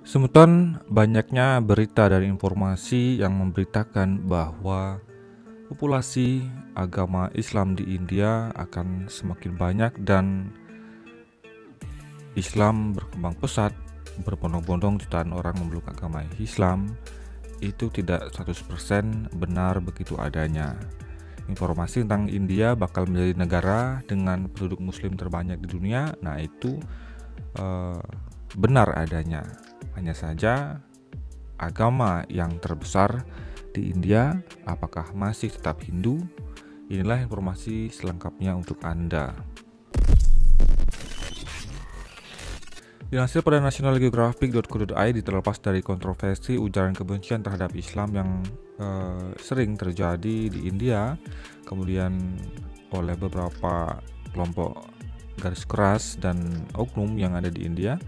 Semeton banyaknya berita dan informasi yang memberitakan bahwa populasi agama Islam di India akan semakin banyak dan Islam berkembang pesat, berbondong-bondong jutaan orang memeluk agama Islam. Itu tidak 100% benar begitu adanya. Informasi tentang India bakal menjadi negara dengan penduduk muslim terbanyak di dunia, nah itu benar adanya. Hanya saja agama yang terbesar di India apakah masih tetap Hindu? Inilah informasi selengkapnya untuk Anda. Dilansir pada nationalgeographic.co.id, terlepas dari kontroversi ujaran kebencian terhadap Islam yang sering terjadi di India, kemudian oleh beberapa kelompok garis keras dan oknum yang ada di India,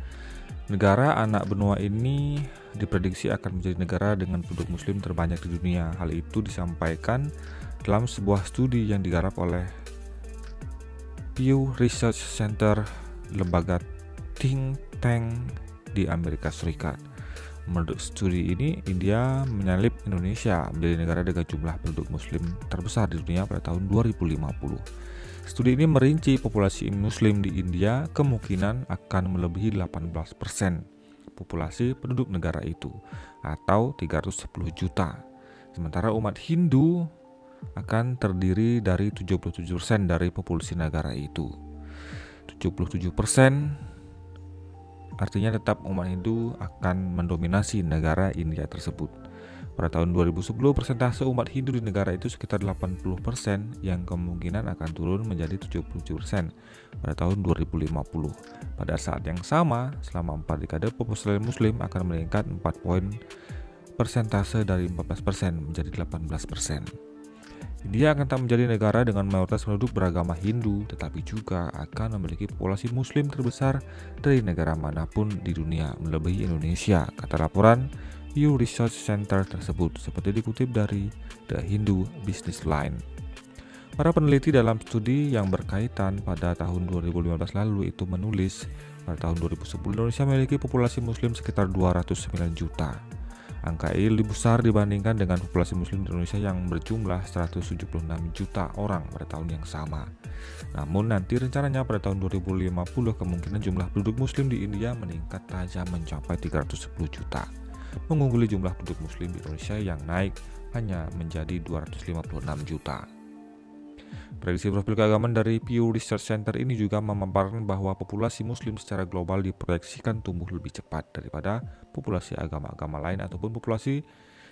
negara anak benua ini diprediksi akan menjadi negara dengan penduduk muslim terbanyak di dunia. Hal itu disampaikan dalam sebuah studi yang digarap oleh Pew Research Center, lembaga think tank di Amerika Serikat. Menurut studi ini, India menyalip Indonesia menjadi negara dengan jumlah penduduk muslim terbesar di dunia pada tahun 2050. Studi ini merinci populasi muslim di India kemungkinan akan melebihi 18% populasi penduduk negara itu, atau 310 juta. Sementara umat Hindu akan terdiri dari 77% dari populasi negara itu. 77% artinya tetap umat Hindu akan mendominasi negara India tersebut. Pada tahun 2010, persentase umat Hindu di negara itu sekitar 80%, yang kemungkinan akan turun menjadi 77% pada tahun 2050. Pada saat yang sama, selama 4 dekade populasi muslim akan meningkat 4 poin persentase dari 14% menjadi 18%. India akan tak menjadi negara dengan mayoritas penduduk beragama Hindu, tetapi juga akan memiliki populasi muslim terbesar dari negara manapun di dunia, melebihi Indonesia, kata laporan Pew Research Center tersebut, seperti dikutip dari The Hindu Business Line. Para peneliti dalam studi yang berkaitan pada tahun 2015 lalu itu menulis, pada tahun 2010 Indonesia memiliki populasi muslim sekitar 209 juta. Angka ini lebih besar dibandingkan dengan populasi muslim di Indonesia yang berjumlah 176 juta orang pada tahun yang sama. Namun nanti rencananya pada tahun 2050 kemungkinan jumlah penduduk muslim di India meningkat tajam mencapai 310 juta, mengungguli jumlah penduduk muslim di Indonesia yang naik hanya menjadi 256 juta. Prediksi profil keagamaan dari Pew Research Center ini juga memaparkan bahwa populasi muslim secara global diproyeksikan tumbuh lebih cepat daripada populasi agama-agama lain ataupun populasi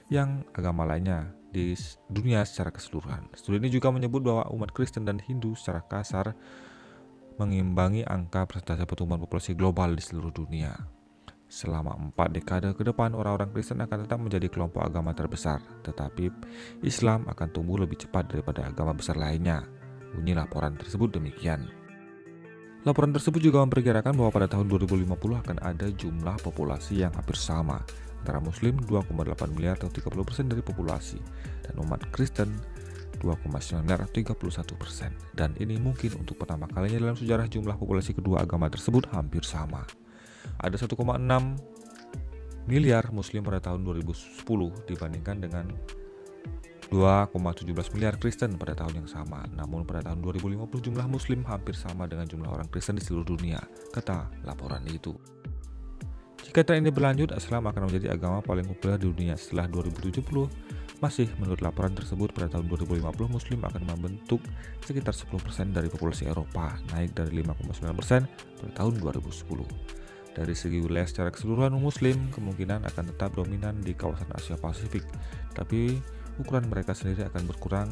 yang agama lainnya di dunia secara keseluruhan. Studi ini juga menyebut bahwa umat Kristen dan Hindu secara kasar mengimbangi angka persentase pertumbuhan populasi global di seluruh dunia. Selama 4 dekade ke depan, orang-orang Kristen akan tetap menjadi kelompok agama terbesar, tetapi Islam akan tumbuh lebih cepat daripada agama besar lainnya. Bunyi laporan tersebut demikian. Laporan tersebut juga memperkirakan bahwa pada tahun 2050 akan ada jumlah populasi yang hampir sama antara Muslim 2,8 miliar atau 30% dari populasi, dan umat Kristen 2,9 miliar atau 31%. Dan ini mungkin untuk pertama kalinya dalam sejarah jumlah populasi kedua agama tersebut hampir sama. Ada 1,6 miliar Muslim pada tahun 2010 dibandingkan dengan 2,17 miliar Kristen pada tahun yang sama. Namun pada tahun 2050 jumlah Muslim hampir sama dengan jumlah orang Kristen di seluruh dunia, kata laporan itu. Jika tren ini berlanjut, Islam akan menjadi agama paling populer di dunia setelah 2070. Masih menurut laporan tersebut, pada tahun 2050 Muslim akan membentuk sekitar 10% dari populasi Eropa, naik dari 5,9% pada tahun 2010. Dari segi wilayah secara keseluruhan, Muslim kemungkinan akan tetap dominan di kawasan Asia Pasifik, tapi ukuran mereka sendiri akan berkurang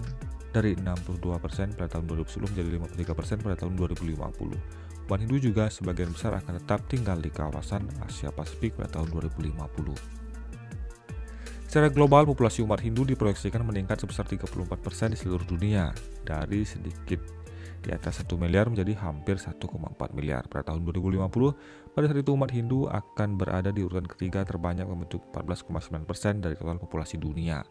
dari 62% pada tahun 2010 menjadi 53% pada tahun 2050. Umat Hindu juga sebagian besar akan tetap tinggal di kawasan Asia Pasifik pada tahun 2050. Secara global, populasi umat Hindu diproyeksikan meningkat sebesar 34% di seluruh dunia, dari sedikit di atas 1 miliar menjadi hampir 1,4 miliar pada tahun 2050. Pada saat itu umat Hindu akan berada di urutan ketiga terbanyak membentuk 14,9% dari total populasi dunia.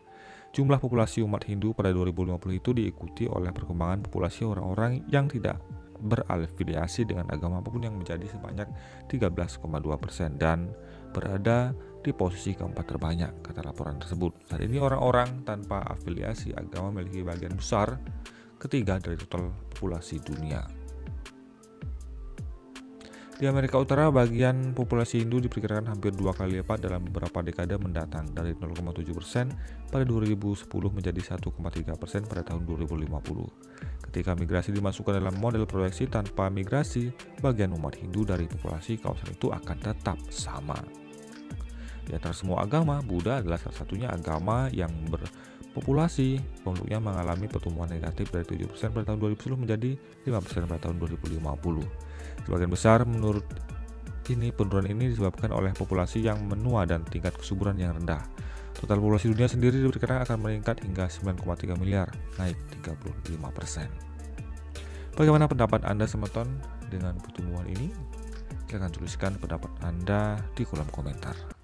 Jumlah populasi umat Hindu pada 2050 itu diikuti oleh perkembangan populasi orang-orang yang tidak berafiliasi dengan agama apapun yang menjadi sebanyak 13,2%, dan berada di posisi keempat terbanyak, kata laporan tersebut. Saat ini orang-orang tanpa afiliasi agama memiliki bagian besar ketiga dari total populasi dunia. Di Amerika Utara, bagian populasi Hindu diperkirakan hampir 2 kali lipat dalam beberapa dekade mendatang, dari 0,7% pada 2010 menjadi 1,3% pada tahun 2050. Ketika migrasi dimasukkan dalam model proyeksi, tanpa migrasi, bagian umat Hindu dari populasi kawasan itu akan tetap sama. Di antara semua agama, Buddha adalah salah satunya agama yang berpopulasi penduduknya mengalami pertumbuhan negatif dari 7% pada tahun 2010 menjadi 5% pada tahun 2050. Sebagian besar menurut ini penurunan ini disebabkan oleh populasi yang menua dan tingkat kesuburan yang rendah. Total populasi dunia sendiri diperkirakan akan meningkat hingga 9,3 miliar, naik 35%. Bagaimana pendapat Anda semeton dengan pertumbuhan ini? Silahkan tuliskan pendapat Anda di kolom komentar.